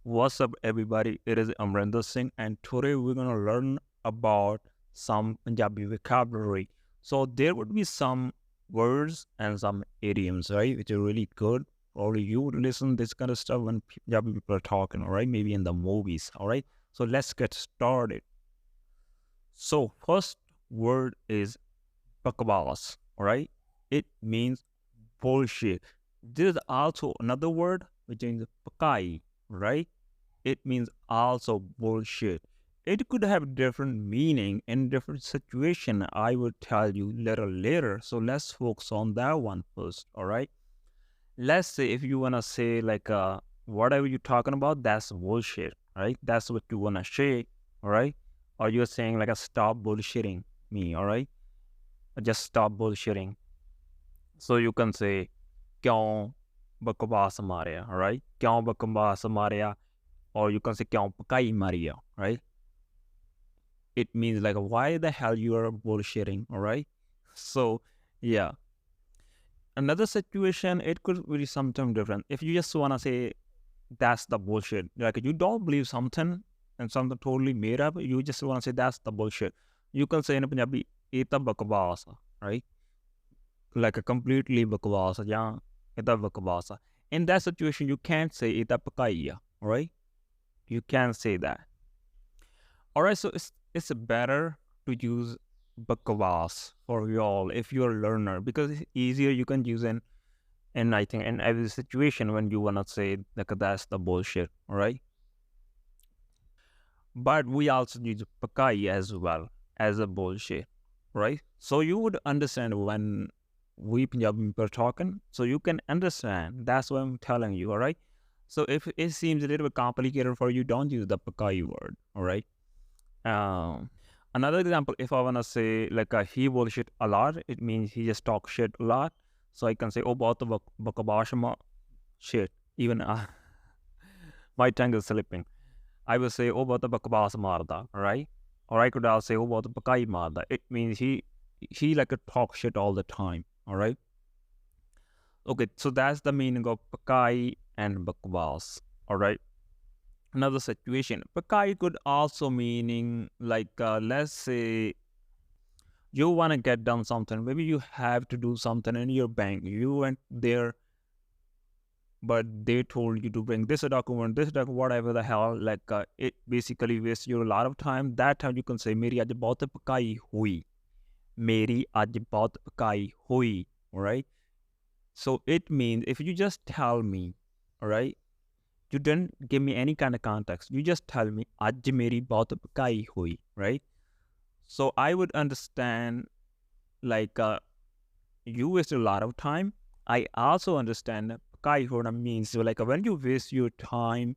What's up, everybody? It is Amrinder Singh, and today we're gonna learn about some Punjabi vocabulary. So there would be some words and some idioms, right, which are really good. Probably you would listen this kind of stuff when Punjabi people are talking, all right? Maybe in the movies, all right? So let's get started. So first word is bakwas, all right? It means bullshit. There's also another word which means pakai, right? It means also bullshit. It could have different meaning in different situation. I will tell you little later. So let's focus on that one first. All right. Let's say if you wanna say like whatever you're talking about, that's bullshit. Right. That's what you wanna say. All right. Or you're saying like a stop bullshitting me. All right. Just stop bullshitting. So you can say क्यों बकवास Maria. All right. क्यों बकवास Maria. Or you can say क्यों पकाई Maria. Right. It means like why the hell you are bullshitting, all right? So yeah, another situation it could be something different. If you just want to say that's the bullshit, like you don't believe something and something totally made up, you just want to say that's the bullshit. You can say in Punjabi eta bakwas, right? Like a completely bakwas, yeah, eta bakwas. In that situation you can't say eta pakaiya, all right? You can't say that. All right, so it's better to use bakwas for y'all if you're a learner because it's easier. You can use in I think in every situation when you wanna say like that's the bullshit. All right, but we also use pakai as well as a bullshit, right? So you would understand when we Punjabi people are talking, so you can understand. That's what I'm telling you. All right. So if it seems a little bit complicated for you, don't use the pakai word. All right. Um, Another example, if I wanna say like he bullshit a lot, it means he just talks shit a lot. So I can say, oh, bahut bakabashma shit. Even my tongue is slipping. I will say, oh, bahut bakabas marda, right? Or I could also say, oh, bahut bakai marda. It means he like a talk shit all the time. All right. Okay, so that's the meaning of bakai and bakwas. All right. Another situation. Pakai could also meaning like let's say you want to get done something. Maybe you have to do something in your bank. You went there, but they told you to bring this document, whatever the hell. Like it basically wastes you a lot of time. That time you can say, "Meri aaj bahut pakai hui." Meri aaj bahut pakai hui. All right. So it means if you just tell me, all right, you didn't give me any kind of context. You just tell me, "Aaj meri bahut pakai hui," right? So I would understand like you wasted a lot of time. I also understand that pakai hona means so like when you waste your time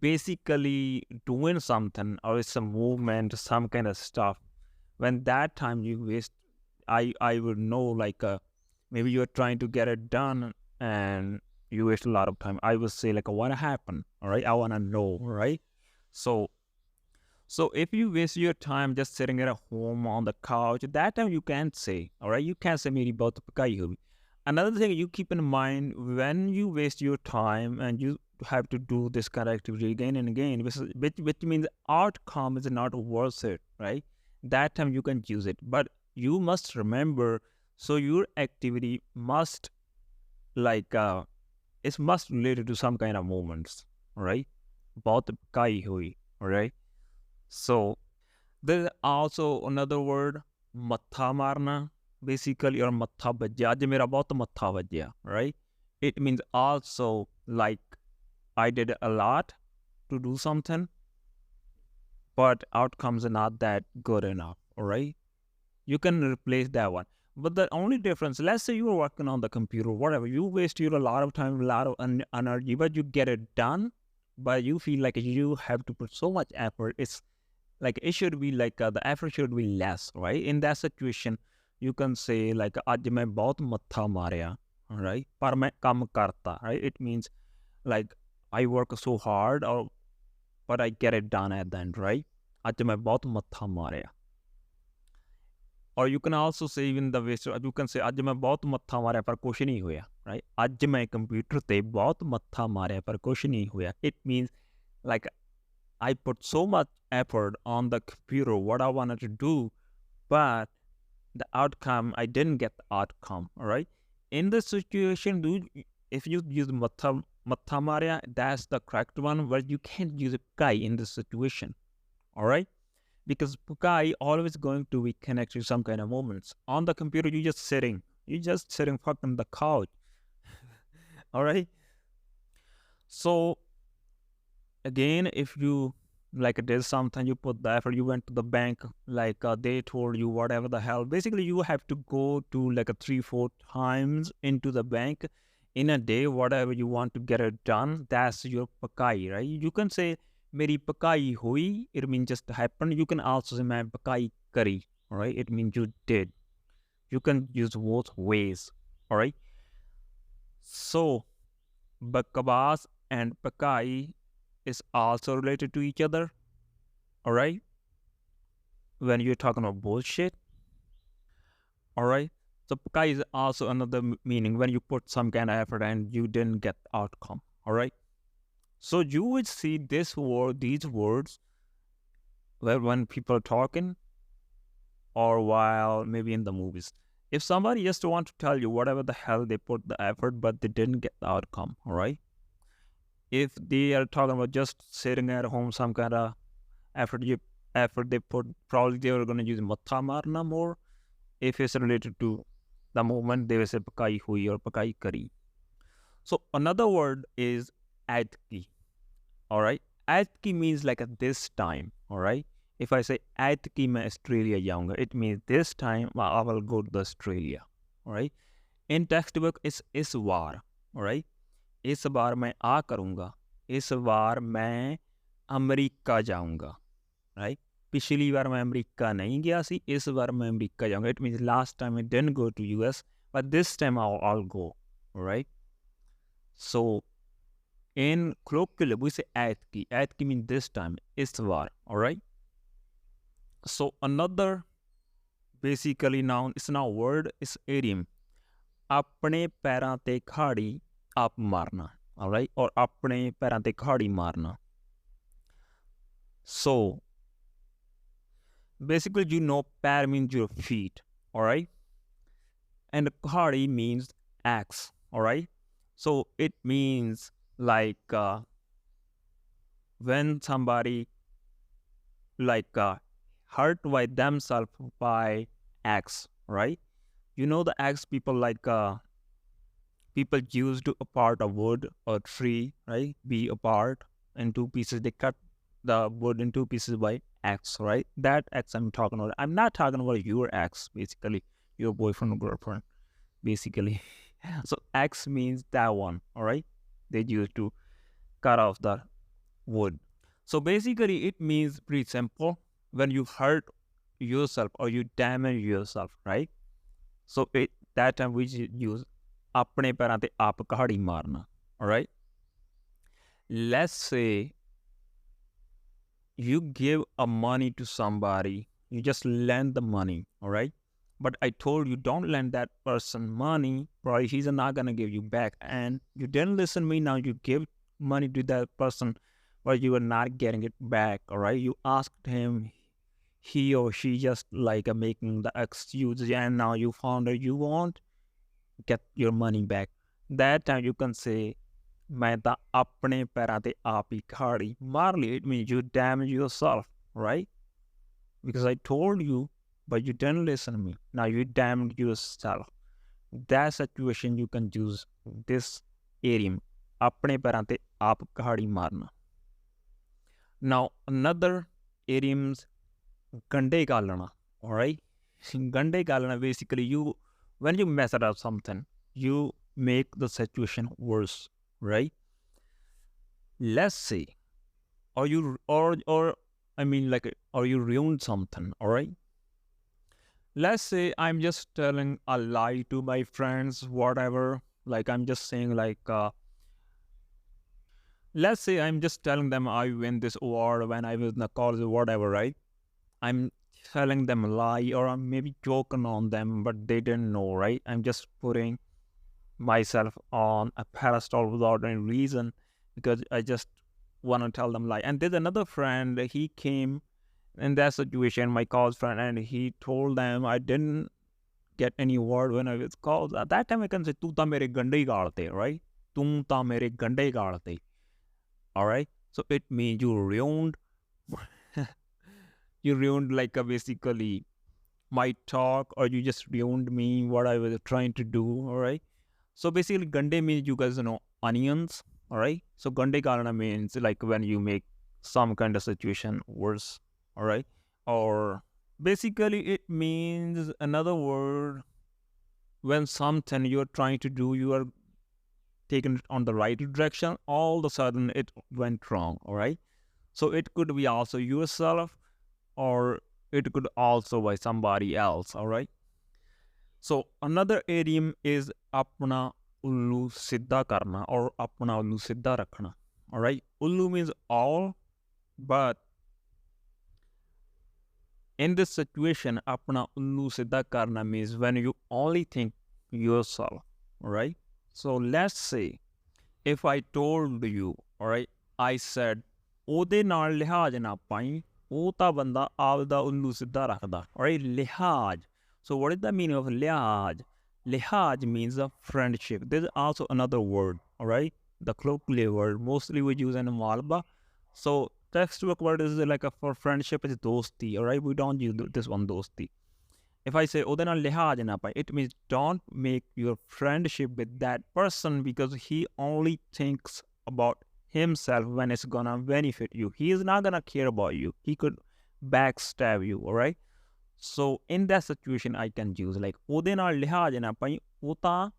basically doing something or it's a movement, some kind of stuff. When that time you waste, I would know like maybe you're trying to get it done and you waste a lot of time. I would say like what happened, all right? I want to know, right? So so if you waste your time just sitting at home on the couch, that time you can't say, all right? You can't say meri bahut pakai hui. Another thing you keep in mind when you waste your time and you have to do this kind of activity again and again, which means outcome is not worth it, right? That time you can use it, but you must remember. So your activity must like it must related to some kind of moments, right? Bahut pakai hui, all right? So there's also another word, matha marna, basically, or matha bajya. Aaj mera bahut matha bajya, right? It means also like I did a lot to do something, but outcomes are not that good enough, all right? You can replace that one. But the only difference, let's say you are working on the computer, whatever, you waste your a lot of time, a lot of energy, but you get it done, but you feel like you have to put so much effort. It's like it should be like the effort should be less, right? In that situation you can say like आज मैं बहुत मत्था Maria, right? पर मैं काम करता, right? It means like I work so hard or but I get it done at the end, right? आज मैं बहुत मत्था Maria. Or you can also say even the way, so you can say ਅੱਜ ਮੈਂ ਬਹੁਤ ਮੱਥਾ ਮਾਰਿਆ ਪਰ ਕੁਛ ਨਹੀਂ ਹੋਇਆ, right? ਅੱਜ ਮੈਂ ਕੰਪਿਊਟਰ ਤੇ ਬਹੁਤ ਮੱਥਾ ਮਾਰਿਆ ਪਰ ਕੁਛ ਨਹੀਂ ਹੋਇਆ. It means Like I put so much effort on the computer, what I wanted to do, but the outcome, I didn't get the outcome. All right. In this situation, if you use matamaria, that's the correct one, but you can't use kai in this situation. All right. Because kai always going to be connected to some kind of moments. On the computer, you're just sitting fucking the couch. All right. So again, if you like did something, you put the effort, you went to the bank, like they told you whatever the hell, basically you have to go to like a 3 4 times into the bank in a day, whatever you want to get it done, that's your pakai, right? You can say meri pakai hui, it means just happened. You can also say main pakai kari, all right, it means you did. You can use both ways, all right. So bakabas and pakai is also related to each other, all right, when you're talking about bullshit, all right. So pakai is also another meaning when you put some kind of effort and you didn't get the outcome, all right. So you would see these words when people are talking or while maybe in the movies. If somebody just want to tell you whatever the hell, they put the effort but they didn't get the outcome, all right. If they are talking about just sitting at home, some kind of effort you effort they put, probably they were going to use matha marna more. If it's related to the movement, they will say pakai hui or pakai kari. So another word is adki. All right, adki means like at this time. All right, if I say adki मैं Australia जाऊंगा, it means this time I will go to Australia. All right, in textbook it's इस बार. All right, इस बार मैं आ करूंगा, इस बार मैं America जाऊंगा, right. पिछली बार मैं अमेरिका नहीं गया सी, इस बार मैं अमेरिका जाऊंगा. It means last time I didn't go to US, but this time I'll go, right. So in colloquial we say atki means this time, इस बार, all right. So another basically noun is now word is idiom. अपने पैरां ते खाड़ी आप मारना, all right, or अपने पैरां ते खाड़ी मारना. So basically, pair means your feet, all right, and khadi means axe, all right. So it means like when somebody like hurt by themselves by axe, right? The axe people like people used to apart a wood or tree, right? Be apart in two pieces. They cut the wood in two pieces by axe, right? That axe I'm talking about. I'm not talking about your axe, basically, your boyfriend or girlfriend, basically. So axe means that one, all right? They used to cut off the wood. So basically, it means pretty simple. When you hurt yourself or you damage yourself, right? So that time we use अपने पैरां ते आप कहाड़ी मारना, all right. Let's say you give a money to somebody, you just lend the money, all right, but I told you don't lend that person money, probably he's not gonna give you back, and you didn't listen to me. Now you give money to that person, but you are not getting it back, all right. You asked him, he or she just like making the excuse, and now you found out you won't get your money back. That time you can say मैं ਤਾਂ ਆਪਣੇ ਪੈਰਾਂ ਤੇ ਆਪ ਹੀ ਖਾੜੀ ਮਾਰ ਲਈ. It means you damage yourself, right? Because I told you, but you didn't listen to me. Now you damaged yourself. That situation you can use this idiom. ਆਪਣੇ ਪੈਰਾਂ ਤੇ ਆਪ ਖਾੜੀ ਮਾਰਨਾ. Now another idioms, ਗੰਢੇ ਗਾਲਣਾ, all right? ਗੰਢੇ ਗਾਲਣਾ, basically when you mess up something, you make the situation worse, right? Let's say, or I mean like, or you ruined something, all right. Let's say I'm just telling a lie to my friends, whatever, like I'm just saying like let's say I'm just telling them I win this award when I was in the college or whatever, right. I'm telling them a lie, or I'm maybe joking on them, but they didn't know, right. I'm just putting myself on a pedestal without any reason, because I just want to tell them lie. And there's another friend, he came in that situation, my college friend, and he told them I didn't get any word when I was called. At that time, I can say, "Tu ta mere gande gaalte," right? "Tu ta mere gande gaalte." All right. So it means you ruined, you ruined like basically my talk, or you just ruined me what I was trying to do. All right. So basically, gande means, you guys know, onions. All right. So gande karana means like when you make some kind of situation worse. All right. Or basically, it means another word when something you're trying to do, you are taken it on the right direction, all of a sudden it went wrong. All right. So it could be also yourself, or it could also by somebody else. All right. So another idiom is apna ullu siddha karna, or apna ullu siddha rakhna. All right. Ullu means all, but in this situation, apna ullu siddha karna means when you only think yourself. All right. So let's say if I told you, all right, I said, ਉਹਦੇ ਨਾਲ ਲਿਹਾਜ਼ ਨਾ ਪਾਈ, ਉਹ ਤਾਂ ਬੰਦਾ ਆਪਦਾ ਉੱਲੂ ਸਿੱਧਾ ਰੱਖਦਾ. All right, ਲਿਹਾਜ਼. So what is the meaning of ਲਿਹਾਜ਼? ਲਿਹਾਜ਼ means a friendship. There's also another word, all right, the colloquial word. Mostly we use in Malba. So textbook word is like a, for friendship is dosti, all right? We don't use this one, dosti. If I say ਉਹਦੇ ਨਾਲ ਲਿਹਾਜ਼ ਨਾ ਪਾਈ, it means don't make your friendship with that person because he only thinks about himself when it's gonna benefit you. He is not gonna care about you. He could backstab you, all right? So in that situation, I can use like ਉਹਦੇ ਨਾਲ ਲਿਹਾਜ਼ ਨਾ ਪਾਈ, ਉਹ ਤਾਂ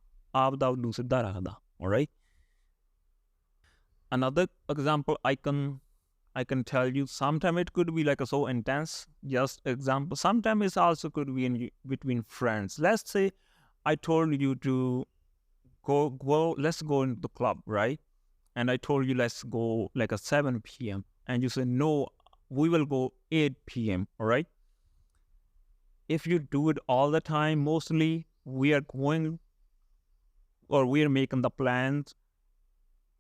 ਆਪਦਾ ਉੱਲੂ ਸਿੱਧਾ ਰੱਖਦਾ, all right? Another example I can tell you, sometimes it could be like a so intense, just example. Sometimes it also could be in between friends. Let's say I told you to let's go into the club, right? And I told you, let's go like a 7 p.m. And you say, no, we will go 8 p.m., all right? If you do it all the time, mostly we are going, or we are making the plans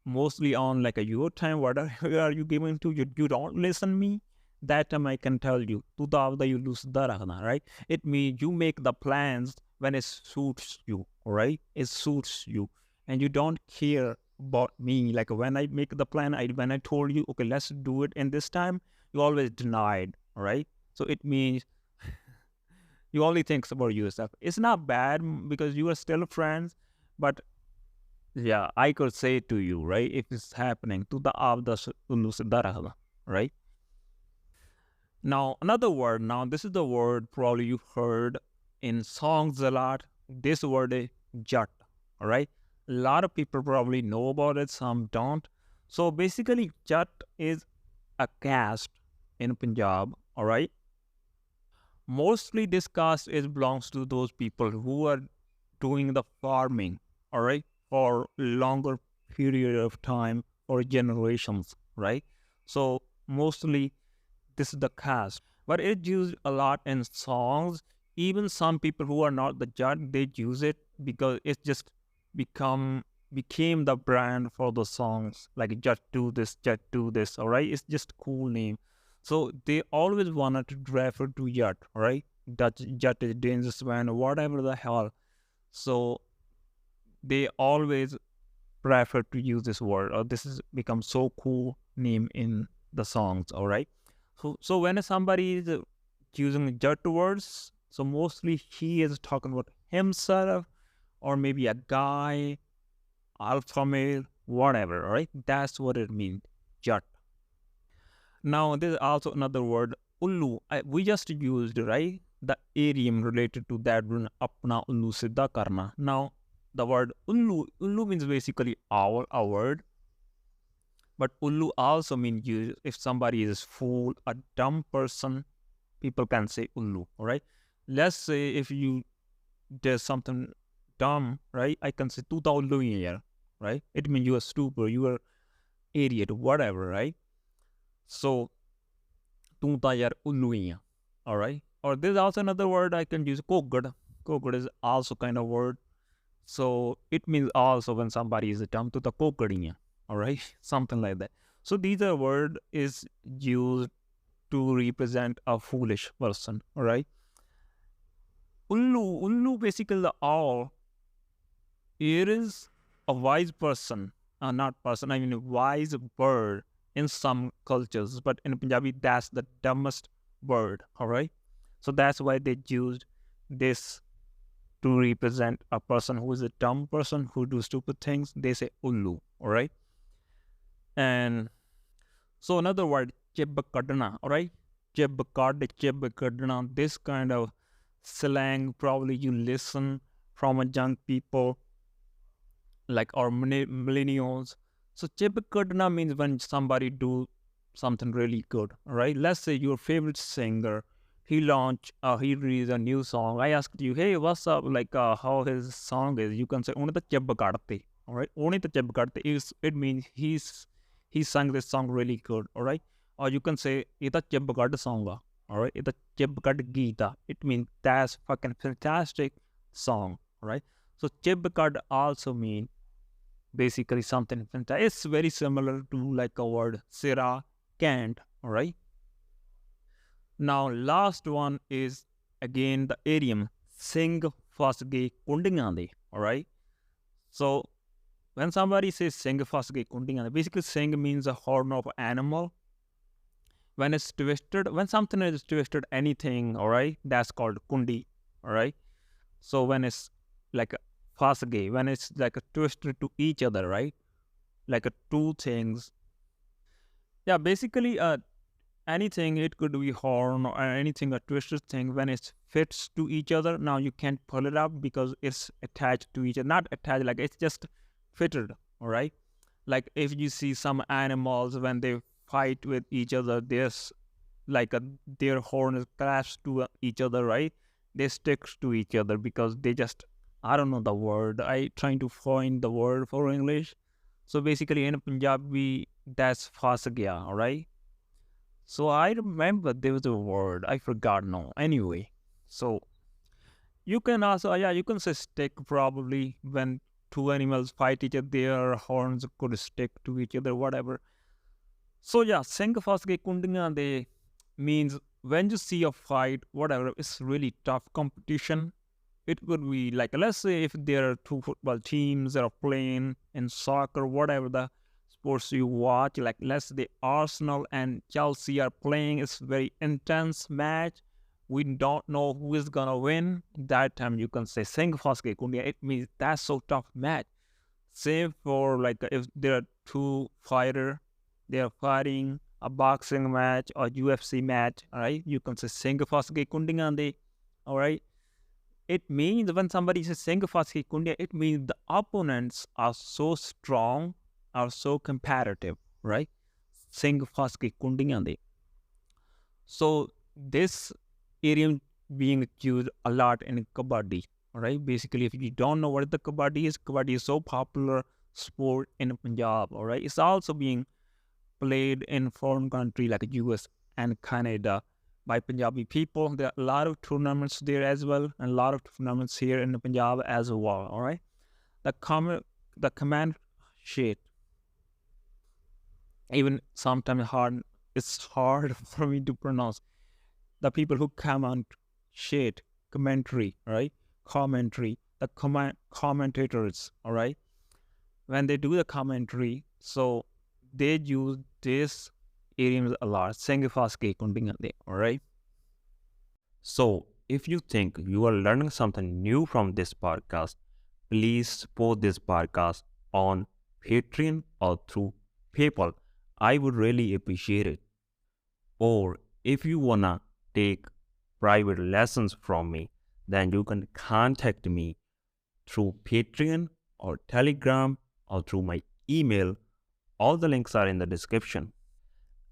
mostly on like a your time, whatever are you giving to you don't listen me, that time I can tell you, tu da you lose the right? It means you make the plans when it suits you, all right? It suits you, and you don't care about me. Like when I make the plan, when I told you, okay, let's do it in this time, you always denied, all right? So it means you only think about yourself. It's not bad because you are still friends, but yeah, I could say to you, right? If it's happening to the avda ulusidarahla, right? Now, another word. Now, this is the word probably you've heard in songs a lot. This word is jat, all right? A lot of people probably know about it, some don't. So basically, jat is a caste in Punjab, all right? Mostly this caste is belongs to those people who are doing the farming, all right, for longer period of time or generations, right? So mostly this is the caste, but it's used a lot in songs. Even some people who are not the judge, they use it because it's just became the brand for the songs, like just do this, all right? It's just cool name. So they always wanted to refer to Jat, right? Dutch Jat is dangerous man, whatever the hell. So they always prefer to use this word, or this has become so cool name in the songs, all right? So when somebody is using Jat words, so mostly he is talking about himself, or maybe a guy, alpha male, whatever, all right? That's what it means, Jat. Now, there's also another word, ullu. We just used, right? The idiom related to that one, apna ullu siddha karna. Now, the word ullu means basically owl, a word. But ullu also means you, if somebody is fool, a dumb person, people can say ullu, all right? Let's say if you did something dumb, right? I can say tu ta ullu here, right? It means you are stupid, you are idiot, whatever, right? So, tu ta yar ullu hai, all right? Or there's also another word I can use, kogad. Kogad is also kind of word. So it means also when somebody is dumb, to the kokadiya, all right? Something like that. So these are word is used to represent a foolish person, all right? Ullu basically the owl. It is a wise person, not person, I mean a wise bird in some cultures, but in Punjabi, that's the dumbest bird, all right? So that's why they used this to represent a person who is a dumb person who do stupid things. They say ullu, all right? And so another word, chib kadna, all right? Chib kadna, this kind of slang probably you listen from a young people like our millennials. So chipkudna means when somebody do something really good, all right? Let's say your favorite singer, he released a new song. I asked you, hey, what's up? Like how his song is. You can say, "Only the chipkadte," all right? Only the chipkadte is it means he sang this song really good, all right? Or you can say, "Ita chipkad song," all right? Ita chipkad geeta. It means that's fucking fantastic song, all right? So chipkad also mean basically something fantastic. It's very similar to like a word sira, can't, all right? Now, last one is again the idiom sing fasge kundingande, all right? So, when somebody says sing fasge kundingande, basically sing means a horn of animal. When it's twisted, when something is twisted, anything, all right, that's called kundi, all right? So, when it's like a fasge, when it's like a twisted to each other, right? Like a two things. Yeah, basically, anything, it could be horn or anything, a twisted thing, when it fits to each other, now you can't pull it up because it's attached to each other. Not attached, like it's just fitted, all right? Like if you see some animals when they fight with each other, there's like their horn is clasped to each other, right? They stick to each other because they just, I don't know the word. I trying to find the word for English. So basically in Punjabi, that's fas gaya, all right? So I remember there was a word I forgot now. Anyway, so you can also yeah you can say stick probably when two animals fight each other, their horns could stick to each other, whatever. So yeah, sing fasge kundinga they means when you see a fight, whatever, it's really tough competition. It could be like, let's say if there are two football teams that are playing in soccer, whatever the sports you watch, like let's say Arsenal and Chelsea are playing, it's very intense match. We don't know who is gonna win. That time you can say Sing Foske Kundia. It means that's so tough match. Same for like if there are two fighter, they are fighting a boxing match or UFC match, all right? You can say Sing Foske Kundingande, all right? It means when somebody says Sengafasi Kundia, it means the opponents are so strong, are so competitive, right? Sengafasi Kundingande. So this idiom being used a lot in Kabaddi, right? Basically, if you don't know what the Kabaddi is so popular sport in Punjab, all right? It's also being played in foreign country like US and Canada by Punjabi people. There are a lot of tournaments there as well, and a lot of tournaments here in Punjab as well. All right, the command sheet, even sometimes hard. It's hard for me to pronounce. The people who comment sheet commentary, right? Commentary, the commentators, all right. When they do the commentary, so they use this idioms a lot. Sengifaske kundingande, all right? So, if you think you are learning something new from this podcast, please support this podcast on Patreon or through PayPal. I would really appreciate it. Or if you wanna take private lessons from me, then you can contact me through Patreon or Telegram or through my email. All the links are in the description.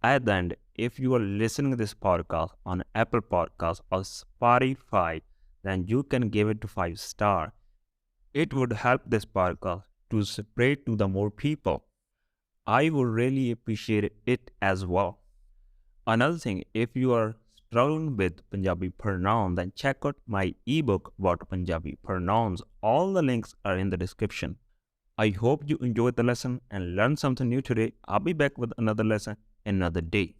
At the end, if you are listening to this podcast on Apple Podcasts or Spotify, then you can give it to 5 star. It would help this podcast to spread to the more people. I would really appreciate it as well. Another thing, if you are struggling with Punjabi pronouns, then check out my ebook about Punjabi pronouns. All the links are in the description. I hope you enjoyed the lesson and learned something new today. I'll be back with another lesson another day.